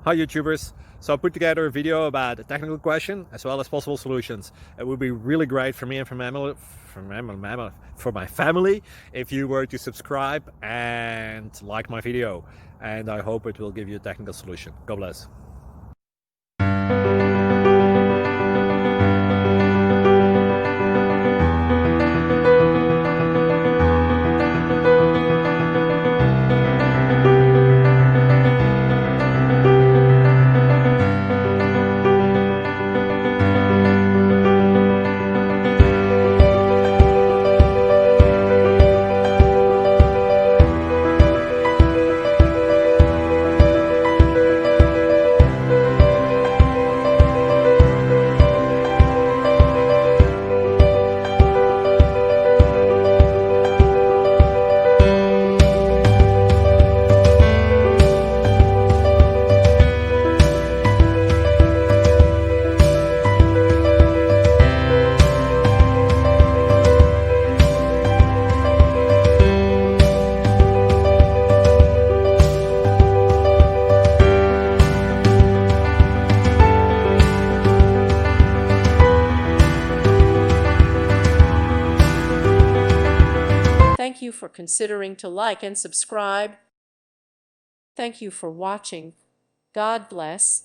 Hi YouTubers! So I put together a video about a technical question as well as possible solutions. It would be really great for me and for my family if you were to subscribe and like my video, and I hope it will give you a technical solution. God bless. Thank you for considering to like and subscribe. Thank you for watching. God bless.